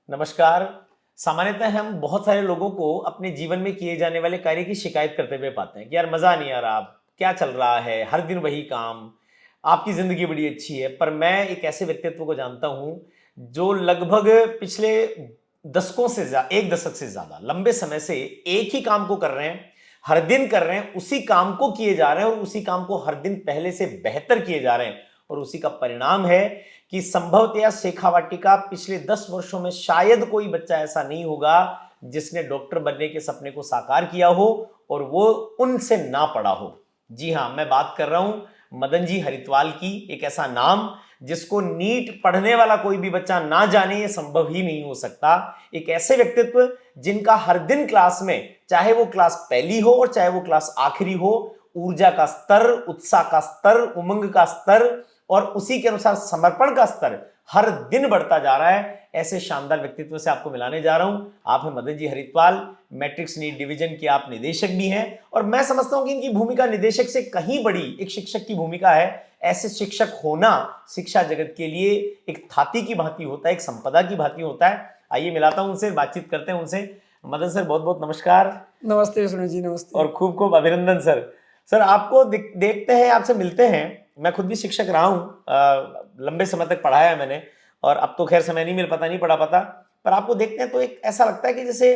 नमस्कार। सामान्यतः हम बहुत सारे लोगों को अपने जीवन में किए जाने वाले कार्य की शिकायत करते हुए पाते हैं कि यार मज़ा नहीं आ रहा, क्या चल रहा है, हर दिन वही काम, आपकी ज़िंदगी बड़ी अच्छी है। पर मैं एक ऐसे व्यक्तित्व को जानता हूँ, जो लगभग पिछले दशकों से एक दशक से ज़्यादा लंबे समय से एक ही काम को कर रहे हैं, हर दिन कर रहे हैं, उसी काम को किए जा रहे हैं और उसी काम को हर दिन पहले से बेहतर किए जा रहे हैं और उसी का परिणाम है कि संभवतया शेखावाटी का पिछले 10 वर्षों में शायद कोई बच्चा ऐसा नहीं होगा जिसने डॉक्टर बनने के सपने को साकार किया हो और वो उनसे ना पढ़ा हो। जी हाँ, मैं बात कर रहा हूं मदन जी हरित्वाल की। एक ऐसा नाम जिसको नीट पढ़ने वाला कोई भी बच्चा ना जाने, ये संभव ही नहीं हो सकता। एक ऐसे व्यक्तित्व जिनका हर दिन क्लास में, चाहे वो क्लास पहली हो और चाहे वो क्लास आखिरी हो, ऊर्जा का स्तर, उत्साह का स्तर, उमंग का स्तर और उसी के अनुसार समर्पण का स्तर हर दिन बढ़ता जा रहा है। ऐसे शानदार व्यक्तित्व से आपको मिलाने जा रहा हूं। आप हैं Madan ji हरित्वाल, matrix NEET division के आप निदेशक भी हैं और मैं समझता हूं कि इनकी भूमिका निदेशक से कहीं बड़ी एक शिक्षक की भूमिका है। ऐसे शिक्षक होना शिक्षा जगत के लिए एक थाती की भांति होता है, एक संपदा की भांति होता है। आइए मिलाता हूं उनसे, बातचीत करते हैं उनसे। मदन सर, बहुत बहुत नमस्कार। नमस्ते सुनील जी, नमस्ते। और खूब खूब अभिनंदन सर। सर, आपको देखते हैं, आपसे मिलते हैं। मैं खुद भी शिक्षक रहा हूँ, लंबे समय तक पढ़ाया है मैंने और अब तो खैर समय नहीं मिल पाता, नहीं पढ़ा पाता। पर आपको देखते हैं तो एक ऐसा लगता है कि जैसे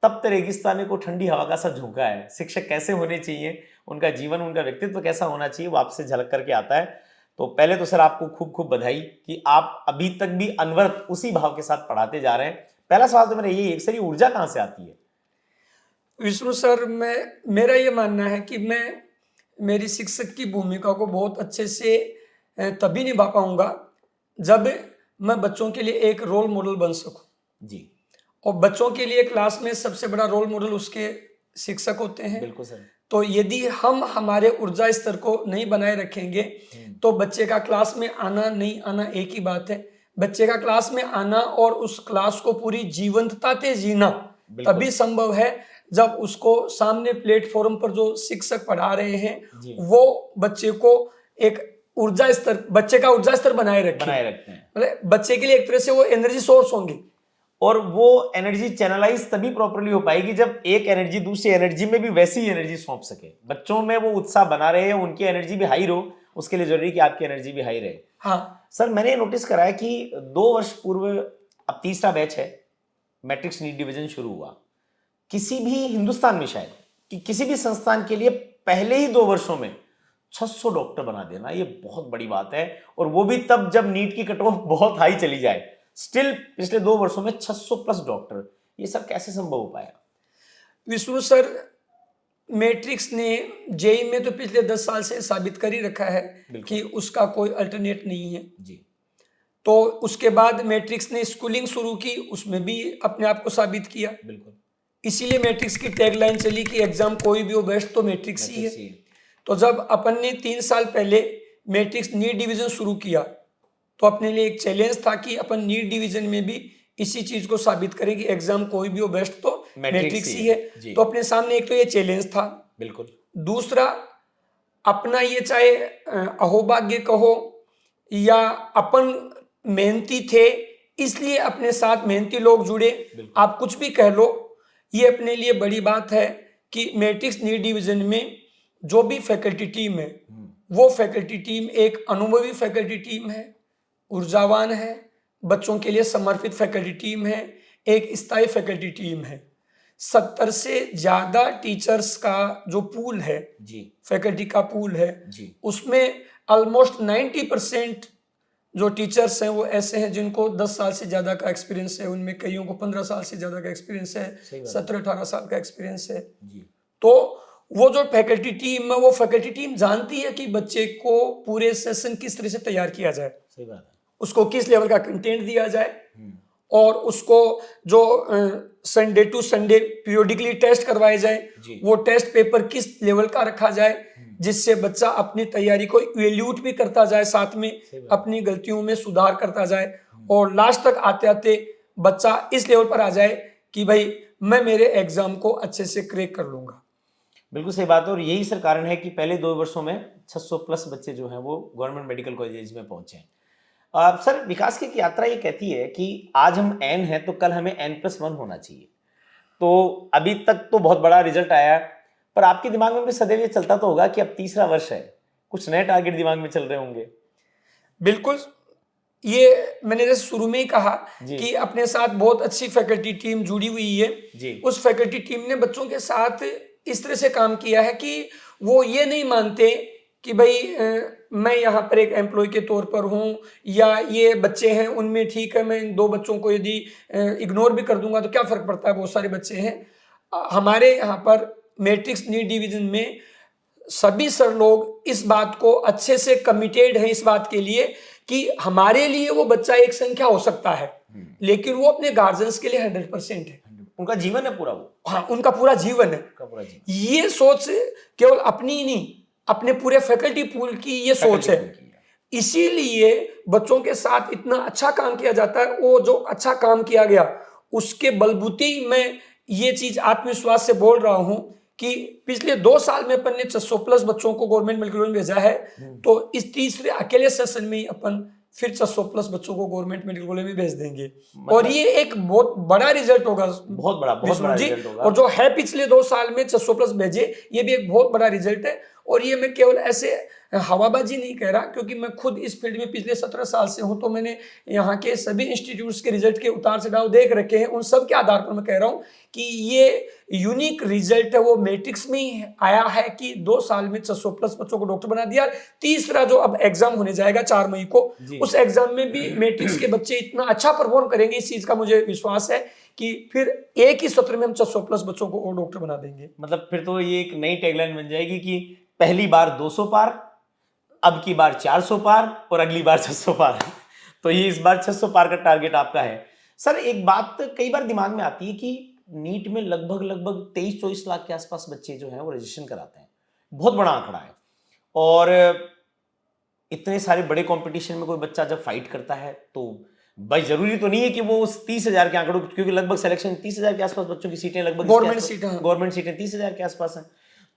तप्त रेगिस्तान को ठंडी हवा का सा झोंका है। शिक्षक कैसे होने चाहिए, उनका जीवन, उनका व्यक्तित्व कैसा होना चाहिए, वो आपसे झलक करके आता है। तो पहले तो सर आपको खूब खूब बधाई कि आप अभी तक भी अनवरत उसी भाव के साथ पढ़ाते जा रहे हैं। पहला सवाल तो मेरा यही है, सर ये ऊर्जा कहाँ से आती है? विष्णु सर, मेरा ये मानना है कि मैं मेरी शिक्षक की भूमिका को बहुत अच्छे से तभी निभा पाऊंगा जब मैं बच्चों के लिए एक रोल मॉडल बन सकूं। जी। और बच्चों के लिए क्लास में सबसे बड़ा रोल मॉडल उसके शिक्षक होते हैं। बिल्कुल सर। तो यदि हम हमारे ऊर्जा स्तर को नहीं बनाए रखेंगे तो बच्चे का क्लास में आना नहीं आना एक ही बात है। बच्चे का क्लास में आना और उस क्लास को पूरी जीवंतता से जीना तभी संभव है जब उसको सामने प्लेटफॉर्म पर जो शिक्षक पढ़ा रहे हैं वो बच्चे को एक ऊर्जा स्तर, बच्चे का ऊर्जा स्तर बनाए रखते हैं। मतलब बच्चे के लिए एक तरह से वो एनर्जी सोर्स होंगी और वो एनर्जी चैनलाइज तभी प्रॉपर्ली हो पाएगी जब एक एनर्जी दूसरी एनर्जी में भी वैसी ही एनर्जी सौंप सके। बच्चों में वो उत्साह बना रहे हैं, उनकी एनर्जी भी हाई रहो, उसके लिए जरूरी कि आपकी एनर्जी भी हाई रहे। हाँ सर, मैंने नोटिस करा है कि 2 वर्ष पूर्व, अब तीसरा बैच है, मैट्रिक्स नीट डिवीजन शुरू हुआ। किसी भी हिंदुस्तान में शायद कि किसी भी संस्थान के लिए पहले ही 2 वर्षों में 600 डॉक्टर बना देना, ये बहुत बड़ी बात है। और वो भी तब जब नीट की कट ऑफ बहुत हाई चली जाए। स्टिल पिछले 2 वर्षों में 600 प्लस डॉक्टर, ये सब कैसे संभव हो पाया? विष्णु सर, मैट्रिक्स ने जेई में तो पिछले 10 साल से साबित कर ही रखा है कि उसका कोई अल्टरनेट नहीं है जी। तो उसके बाद मैट्रिक्स ने स्कूलिंग शुरू की, उसमें भी अपने आप को साबित किया। बिल्कुल, इसीलिए मैट्रिक्स की टैगलाइन चली कि एग्जाम कोई भी हो, बेस्ट तो मैट्रिक्स ही है। तो जब अपन ने 3 साल पहले मैट्रिक्स नीट डिवीजन शुरू किया तो अपने लिए एक चैलेंज था कि अपन नीट डिवीजन में भी इसी चीज को साबित करें कि एग्जाम कोई भी हो, बेस्ट तो मैट्रिक्स ही है। तो अपने सामने एक तो ये चैलेंज था। बिल्कुल। दूसरा, अपना ये चाहे अहोभाग्य कहो या अपन मेहनती थे इसलिए अपने साथ मेहनती लोग जुड़े, आप कुछ भी कह लो, ये अपने लिए बड़ी बात है कि मैट्रिक्स नीट डिवीजन में जो भी फैकल्टी टीम है वो फैकल्टी टीम एक अनुभवी फैकल्टी टीम है, ऊर्जावान है, बच्चों के लिए समर्पित फैकल्टी टीम है, एक स्थायी फैकल्टी टीम है। 70 से ज्यादा टीचर्स का जो पूल है जी, फैकल्टी का पूल है जी, उसमें ऑलमोस्ट 90% जो टीचर्स हैं वो ऐसे हैं जिनको 10 साल से ज्यादा का एक्सपीरियंस है, उनमें कईयों को 15 साल से ज्यादा का एक्सपीरियंस है, 17-18 साल का एक्सपीरियंस है जी। तो वो जो फैकल्टी टीम है वो फैकल्टी टीम जानती है कि बच्चे को पूरे सेशन किस तरह से तैयार किया जाए, सही बात है, उसको किस लेवल का कंटेंट दिया जाए और उसको जो Sunday to Sunday periodically test करवाए जाए, वो टेस्ट पेपर किस लेवल का रखा जाए जिससे बच्चा अपनी तैयारी को इवैल्यूएट भी करता जाए, साथ में अपनी गलतियों में सुधार करता जाए और लास्ट तक आते आते बच्चा इस लेवल पर आ जाए कि भाई मैं मेरे एग्जाम को अच्छे से क्रैक कर लूंगा। बिल्कुल सही बात है। और यही सर कारण है कि पहले 2 वर्षों में 600 प्लस बच्चे जो हैं वो गवर्नमेंट मेडिकल कॉलेज में पहुंचे हैं। सर, विकास की एक यात्रा ये कहती है कि आज हम n हैं तो कल हमें n+1 होना चाहिए। तो अभी तक तो बहुत बड़ा रिजल्ट आया, पर आपके दिमाग में भी सदैव ये चलता तो होगा कि अब तीसरा वर्ष है, कुछ नए टारगेट दिमाग में चल रहे होंगे। बिल्कुल, ये मैंने जैसे शुरू में ही कहा कि अपने साथ बहुत अच्छी फैकल्टी टीम जुड़ी हुई है। उस फैकल्टी टीम ने बच्चों के साथ इस तरह से काम किया है कि वो ये नहीं मानते कि भाई मैं यहाँ पर एक एम्प्लॉय के तौर पर हूँ, या ये बच्चे हैं उनमें ठीक है, मैं इन 2 बच्चों को यदि इग्नोर भी कर दूंगा तो क्या फ़र्क पड़ता है, बहुत सारे बच्चे हैं। हमारे यहाँ पर मैट्रिक्स नीट डिवीज़न में सभी सर लोग इस बात को अच्छे से कमिटेड हैं, इस बात के लिए कि हमारे लिए वो बच्चा एक संख्या हो सकता है, लेकिन वो अपने गार्जियंस के लिए 100% है। उनका जीवन है पूरा वो। हाँ, उनका पूरा जीवन है। ये सोच केवल अपनी नहीं, अपने पूरे फैकल्टी पूल की ये सोच है। इसीलिए बच्चों के साथ इतना अच्छा काम किया जाता है। वो जो अच्छा काम किया गया उसके बलबूते ही मैं ये चीज आत्मविश्वास से बोल रहा हूं कि पिछले 2 साल में अपन ने 600+ बच्चों को गवर्नमेंट मेडिकल कॉलेज में भेजा है, तो इस तीसरे अकेले सेशन में ही अपन फिर 600+ बच्चों को गवर्नमेंट मेडिकल कॉलेज में भेज देंगे। और ये एक बहुत बड़ा रिजल्ट होगा, बहुत बड़ा रिजल्ट होगा। और जो है पिछले 2 साल में 600+ भेजे, ये भी एक बहुत बड़ा रिजल्ट है। और ये मैं केवल ऐसे हवाबाजी नहीं कह रहा, क्योंकि मैं खुद इस फील्ड में पिछले 17 साल से हूं, तो मैंने यहाँ के सभी इंस्टीट्यूट्स के रिजल्ट के उतार चढ़ाव देख रखे हैं। उन सब के आधार पर मैं कह रहा हूँ कि ये यूनिक रिजल्ट है, वो मैट्रिक्स में ही आया है कि 2 साल में 600+ बच्चों को डॉक्टर बना दिया। तीसरा जो अब एग्जाम होने जाएगा 4 मई को, उस एग्जाम में भी मैट्रिक्स के बच्चे इतना अच्छा परफॉर्म करेंगे, इस चीज का मुझे विश्वास है कि फिर एक ही सत्र में हम 600+ बच्चों को और डॉक्टर बना देंगे। मतलब फिर तो ये एक नई टैगलाइन बन जाएगी कि पहली बार 200 पार, अब की बार 400 पार और अगली बार 600 पार। तो ये इस बार 600 पार का टारगेट आपका है। सर, एक बात कई बार दिमाग में आती है कि नीट में लगभग 23-24 लाख के आसपास बच्चे जो हैं वो रजिस्ट्रेशन कराते हैं। बहुत बड़ा आंकड़ा है। और इतने सारे बड़े कंपटीशन में कोई बच्चा जब फाइट करता है तो भाई जरूरी तो नहीं है कि वो उस 30,000 के आंकड़ों, क्योंकि लगभग सिलेक्शन 30,000 के आसपास बच्चों की सीटें, लगभग गवर्नमेंट सीटें 30,000 के आसपास हैं।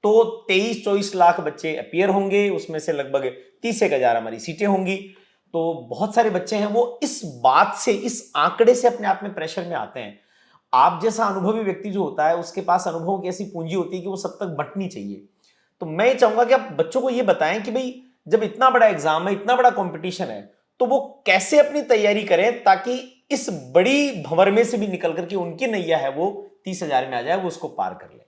तो 23-24 लाख बच्चे अपीयर होंगे, उसमें से लगभग 30,000 हमारी सीटें होंगी। तो बहुत सारे बच्चे हैं वो इस बात से, इस आंकड़े से अपने आप में प्रेशर में आते हैं। आप जैसा अनुभवी व्यक्ति जो होता है उसके पास अनुभव की ऐसी पूंजी होती है कि वो सब तक बंटनी चाहिए। तो मैं चाहूंगा कि आप बच्चों को ये बताएं कि भाई जब इतना बड़ा एग्जाम है, इतना बड़ा कंपटीशन है, तो वो कैसे अपनी तैयारी करें ताकि इस बड़ी भंवर में से भी निकल करके उनकी नैया है वो 30,000 में आ जाए, वो उसको पार कर ले।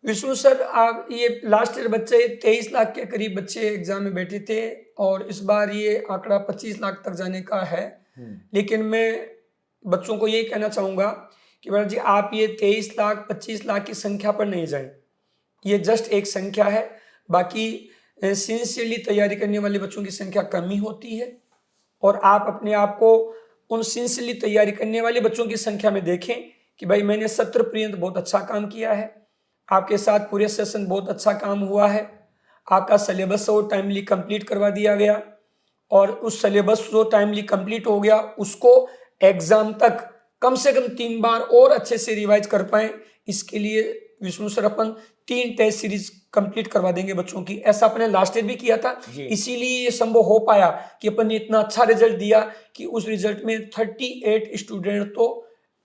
विष्णु सर, आप ये लास्ट ईयर बच्चे 23 लाख के करीब बच्चे एग्जाम में बैठे थे, और इस बार ये आंकड़ा 25 लाख तक जाने का है। लेकिन मैं बच्चों को ये कहना चाहूँगा कि बड़ा जी, आप ये 23 लाख 25 लाख की संख्या पर नहीं जाएं। ये जस्ट एक संख्या है। बाकी सिंसियरली तैयारी करने वाले बच्चों की संख्या कम ही होती है, और आप अपने आप को उन सिंसियरली तैयारी करने वाले बच्चों की संख्या में देखें कि भाई मैंने सत्र पर्यंत बहुत अच्छा काम किया है, आपके साथ पूरे सेशन बहुत अच्छा काम हुआ है, आपका सिलेबस वो टाइमली कंप्लीट करवा दिया गया, और उस सिलेबस जो टाइमली कंप्लीट हो गया उसको एग्जाम तक कम से कम 3 बार और अच्छे से रिवाइज कर पाएं। इसके लिए विष्णु सर अपन 3 टेस्ट सीरीज कंप्लीट करवा देंगे बच्चों की। ऐसा अपने लास्ट ईयर भी किया था, इसीलिए ये संभव हो पाया कि अपन ने इतना अच्छा रिजल्ट दिया कि उस रिजल्ट में 38 स्टूडेंट तो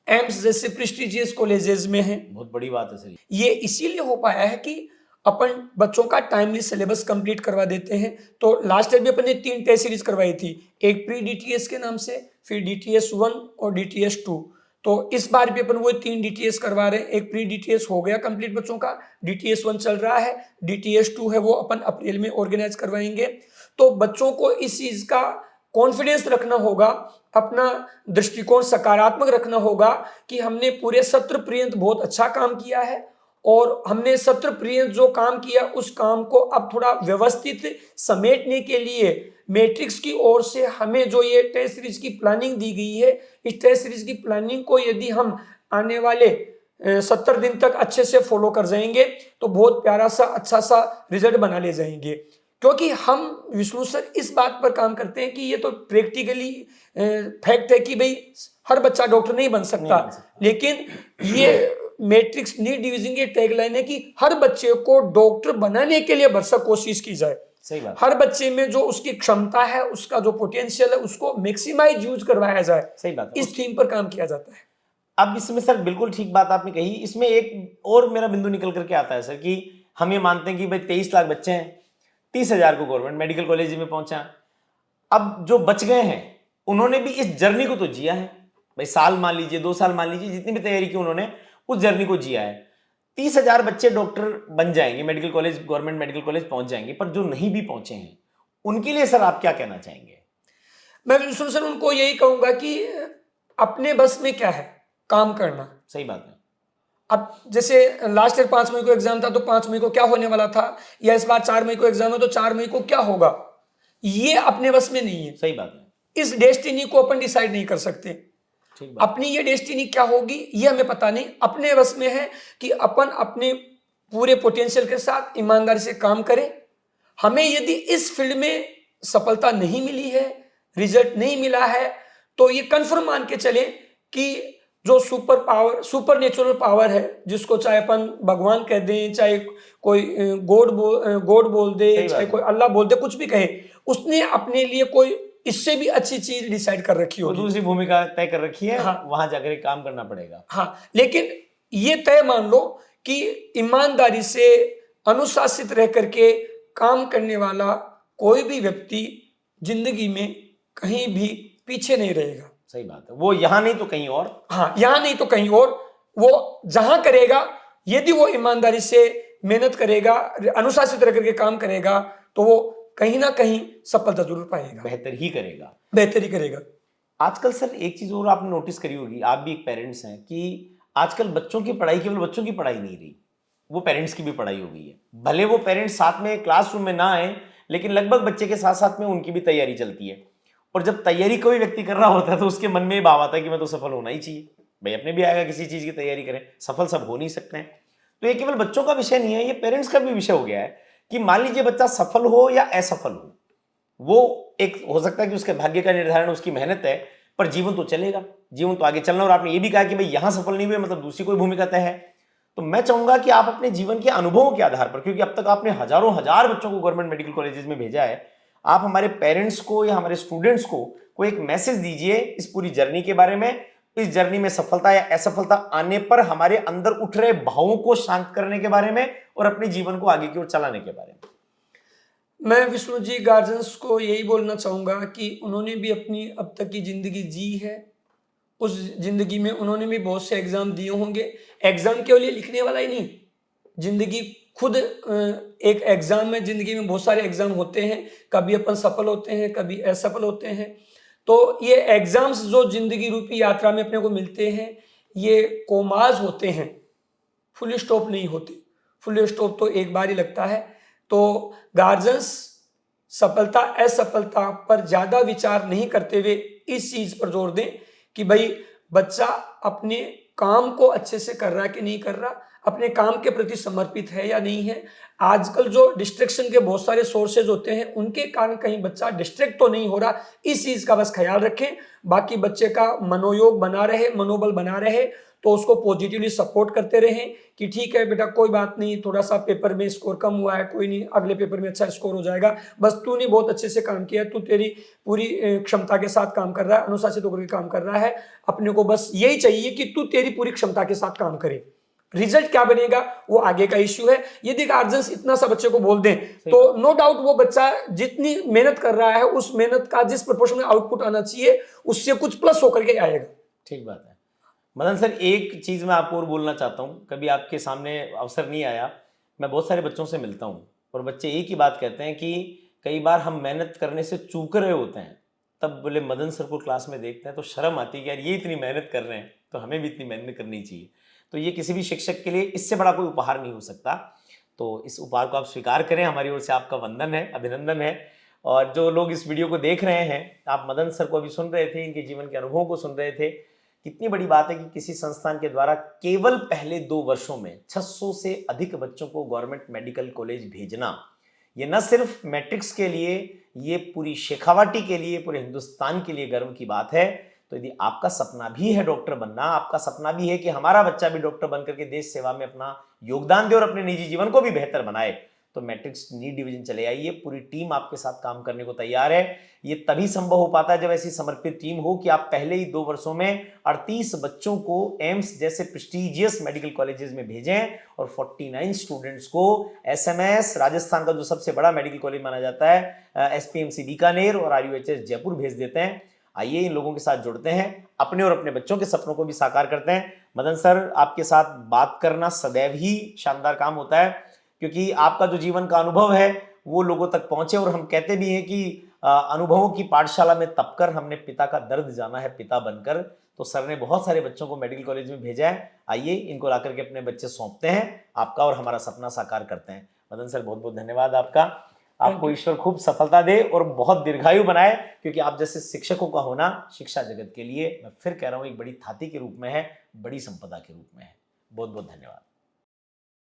एम्स जैसे प्रेस्टिजियस कॉलेजेस में हैं। बहुत बड़ी बात है सर। ये इसीलिए हो पाया है कि अपन बच्चों का टाइमली सिलेबस कंप्लीट करवा देते हैं। तो लास्ट ईयर भी अपन ने 3 टेस्ट सीरीज करवाई थी, एक प्री DTS के नाम से, फिर DTS 1 और DTS 2। तो इस बार भी अपन वो 3 DTS करवा रहे हैं। एक प्री DTS हो गया कंप्लीट बच्चों का, DTS 1 चल रहा है, DTS 2 है वो अपन अप्रैल में ऑर्गेनाइज करवाएंगे। तो बच्चों को इस चीज का कॉन्फिडेंस रखना होगा, अपना दृष्टिकोण सकारात्मक रखना होगा कि हमने पूरे सत्र पर्यंत बहुत अच्छा काम किया है, और हमने सत्र पर्यंत जो काम किया उस काम को अब थोड़ा व्यवस्थित समेटने के लिए मैट्रिक्स की ओर से हमें जो ये टेस्ट सीरीज की प्लानिंग दी गई है, इस टेस्ट सीरीज की प्लानिंग को यदि हम आने वाले 70 दिन तक अच्छे से फॉलो कर जाएंगे तो बहुत प्यारा सा अच्छा सा रिजल्ट बना ले जाएंगे। क्योंकि हम विष्णु सर इस बात पर काम करते हैं कि ये तो प्रैक्टिकली फैक्ट है कि भाई हर बच्चा डॉक्टर नहीं बन सकता, लेकिन ये मैट्रिक्स नीट डिवीजन की टैगलाइन है कि हर बच्चे को डॉक्टर बनाने के लिए भरसक कोशिश की जाए। सही बात। हर बच्चे में जो उसकी क्षमता है, उसका जो पोटेंशियल है, उसको मैक्सिमाइज यूज करवाया जाए, सही बात है। इस थीम पर काम किया जाता है। अब इसमें सर बिल्कुल ठीक बात आपने कही। इसमें एक और मेरा बिंदु निकल करके आता है सर कि हम ये मानते हैं कि भाई 23 लाख बच्चे हैं, 30,000 को गवर्नमेंट मेडिकल कॉलेज में पहुंचा। अब जो बच गए हैं उन्होंने भी इस जर्नी को तो जिया है भाई, साल मान लीजिए, 2 साल मान लीजिए, जितनी भी तैयारी की उन्होंने उस जर्नी को जिया है। 30,000 बच्चे डॉक्टर बन जाएंगे, medical college, government medical college पहुंच जाएंगे, पर जो नहीं भी पहुंचे हैं उनके लिए सर आप क्या कहना चाहेंगे? मैं विष्णु सर उनको यही कहूंगा कि अपने बस में क्या है, काम करना। सही बात है। अब जैसे लास्ट ईयर 5 मई को एग्जाम था, तो 5 मई को क्या होने वाला था, या इस बार 4 मई को एग्जाम है तो 4 मई को क्या होगा, ये अपने बस में नहीं है। सही बात है। इस डेस्टिनी को अपन डिसाइड नहीं कर सकते। ठीक बात। अपनी ये डेस्टिनी क्या होगी ये हमें पता नहीं। अपने बस में है कि अपन अपने पूरे पोटेंशियल के साथ ईमानदारी से काम करें। हमें यदि इस फील्ड में सफलता नहीं मिली है, रिजल्ट नहीं मिला है, तो ये कंफर्म मान के चले कि जो सुपर नेचुरल पावर है, जिसको चाहे अपन भगवान कह दें, चाहे कोई गॉड बोल दे, चाहे कोई अल्लाह बोल दे, कुछ भी कहे, उसने अपने लिए कोई इससे भी अच्छी चीज डिसाइड कर रखी होगी, दूसरी भूमिका तय कर रखी है। हाँ, वहां जाकर काम करना पड़ेगा। हाँ, लेकिन ये तय मान लो कि ईमानदारी से अनुशासित रह करके काम करने वाला कोई भी व्यक्ति जिंदगी में कहीं भी पीछे नहीं रहेगा। सही बात है। वो यहां नहीं तो कहीं और, हाँ, यहां नहीं तो कहीं और, वो जहां करेगा, यदि वो ईमानदारी से मेहनत करेगा, अनुशासित रह करके काम करेगा, तो वो कहीं ना कहीं सफलता जरूर पाएगा, बेहतर ही करेगा, बेहतर ही करेगा। आजकल सर एक चीज और आपने नोटिस करी होगी, आप भी एक पेरेंट्स हैं, कि आजकल बच्चों की पढ़ाई केवल बच्चों की पढ़ाई नहीं रही, वो पेरेंट्स की भी पढ़ाई हो गई है। भले वो पेरेंट्स साथ में क्लासरूम में ना आए, लेकिन लगभग बच्चे के साथ साथ में उनकी भी तैयारी चलती है। और जब तैयारी कोई व्यक्ति कर रहा होता है तो उसके मन में ये भाव आता है कि मैं तो सफल होना ही चाहिए भाई, अपने भी आएगा किसी चीज की तैयारी करें, सफल सब हो नहीं सकते हैं। तो ये केवल बच्चों का विषय नहीं है, ये पेरेंट्स का भी विषय हो गया है कि मान लीजिए बच्चा सफल हो या असफल हो, वो एक हो सकता है कि उसके भाग्य का निर्धारण उसकी मेहनत है, पर जीवन तो चलेगा, जीवन तो आगे चलना। और आपने ये भी कहा कि भाई यहां सफल नहीं हुए मतलब दूसरी कोई भूमिका तय है। तो मैं चाहूंगा कि आप अपने जीवन के अनुभवों के आधार पर, क्योंकि अब तक आपने हजारों हजार बच्चों को गवर्नमेंट मेडिकल कॉलेजेस में भेजा है, आप हमारे पेरेंट्स को या हमारे स्टूडेंट्स को कोई एक मैसेज दीजिए इस पूरी जर्नी के बारे में, इस जर्नी में सफलता या असफलता आने पर हमारे अंदर उठ रहे भावों को शांत करने के बारे में और अपने जीवन को आगे की ओर चलाने के बारे में। मैं विष्णु जी गार्जियंस को यही बोलना चाहूंगा कि उन्होंने भी अपनी अब तक की जिंदगी जी है, उस जिंदगी में उन्होंने भी बहुत से एग्जाम दिए होंगे। एग्जाम केवल ये लिखने वाला ही नहीं, जिंदगी खुद एक एग्जाम में, जिंदगी में बहुत सारे एग्जाम होते हैं, कभी अपन सफल होते हैं, कभी असफल होते हैं। तो ये एग्जाम्स जो जिंदगी रूपी यात्रा में अपने को मिलते हैं, ये कोमाज होते हैं, फुल स्टॉप नहीं होते। फुल स्टॉप तो एक बार ही लगता है। तो गार्जियंस सफलता असफलता पर ज्यादा विचार नहीं करते हुए इस चीज पर जोर दें कि भाई बच्चा अपने काम को अच्छे से कर रहा है कि नहीं कर रहा, अपने काम के प्रति समर्पित है या नहीं है। आजकल जो डिस्ट्रैक्शन के बहुत सारे सोर्सेज होते हैं, उनके कारण कहीं बच्चा डिस्ट्रैक्ट तो नहीं हो रहा, इस चीज का बस ख्याल रखें। बाकी बच्चे का मनोयोग बना रहे, मनोबल बना रहे, तो उसको पॉजिटिवली सपोर्ट करते रहें कि ठीक है बेटा, कोई बात नहीं, थोड़ा सा पेपर में स्कोर कम हुआ है, कोई नहीं, अगले पेपर में अच्छा स्कोर हो जाएगा, बस तूने बहुत अच्छे से काम किया, तू तेरी पूरी क्षमता के साथ काम कर रहा है, अनुशासित होकर काम कर रहा है। अपने को बस यही चाहिए कि तू तेरी पूरी क्षमता के साथ काम करे। रिजल्ट क्या बनेगा वो आगे का इश्यू है। यदि गार्जियंस इतना सा बच्चे को बोल दें तो नो डाउट वो बच्चा जितनी मेहनत कर रहा है, उस मेहनत का जिस प्रोपोर्शन में आउटपुट आना चाहिए, उससे कुछ प्लस होकर के आएगा। ठीक बात है। मदन सर, एक चीज मैं आपको और बोलना चाहता हूँ, कभी आपके सामने अवसर नहीं आया, मैं बहुत सारे बच्चों से मिलता हूँ और बच्चे एक ही बात कहते हैं कि कई बार हम मेहनत करने से चूक रहे होते हैं, तब बोले मदन सर को क्लास में देखते हैं तो शर्म आती है कि यार ये इतनी मेहनत कर रहे हैं तो हमें भी इतनी मेहनत करनी चाहिए। तो ये किसी भी शिक्षक के लिए इससे बड़ा कोई उपहार नहीं हो सकता। तो इस उपहार को आप स्वीकार करें, हमारी ओर से आपका वंदन है, अभिनंदन है। और जो लोग इस वीडियो को देख रहे हैं, आप मदन सर को अभी सुन रहे थे, इनके जीवन के अनुभवों को सुन रहे थे। कितनी बड़ी बात है कि किसी संस्थान के द्वारा केवल पहले 2 वर्षों में 600 से अधिक बच्चों को गवर्नमेंट मेडिकल कॉलेज भेजना, ये न सिर्फ मैट्रिक्स के लिए, ये पूरी शेखावाटी के लिए, पूरे हिंदुस्तान के लिए गर्व की बात है। तो यदि आपका सपना भी है डॉक्टर बनना, आपका सपना भी है कि हमारा बच्चा भी डॉक्टर बनकर के देश सेवा में अपना योगदान दे और अपने निजी जीवन को भी बेहतर बनाए, तो मैट्रिक्स नीट डिवीजन चले आइए, पूरी टीम आपके साथ काम करने को तैयार है। ये तभी संभव हो पाता है जब ऐसी समर्पित टीम हो कि आप पहले ही 2 वर्षों में 38 बच्चों को एम्स जैसे प्रेस्टिजियस मेडिकल कॉलेजेस में भेजें और 49 स्टूडेंट्स को एसएमएस राजस्थान का जो सबसे बड़ा मेडिकल कॉलेज माना जाता है एसपीएमसी बीकानेर और आरयूएचएस जयपुर भेज देते हैं। आइए इन लोगों के साथ जुड़ते हैं, अपने और अपने बच्चों के सपनों को भी साकार करते हैं। मदन सर, आपके साथ बात करना सदैव ही शानदार काम होता है, क्योंकि आपका जो जीवन का अनुभव है वो लोगों तक पहुंचे। और हम कहते भी हैं कि अनुभवों की पाठशाला में तप कर हमने पिता का दर्द जाना है पिता बनकर। तो सर ने बहुत सारे बच्चों को मेडिकल कॉलेज में भेजा है। आइए इनको लाकर के अपने बच्चे सौंपते हैं, आपका और हमारा सपना साकार करते हैं। मदन सर, बहुत बहुत धन्यवाद आपका। आपको ईश्वर खूब सफलता दे और बहुत दीर्घायु बनाए, क्योंकि आप जैसे शिक्षकों का होना शिक्षा जगत के लिए, मैं फिर कह रहा हूं, एक बड़ी थाती के रूप में है, बड़ी संपदा के रूप में है। बहुत बहुत धन्यवाद।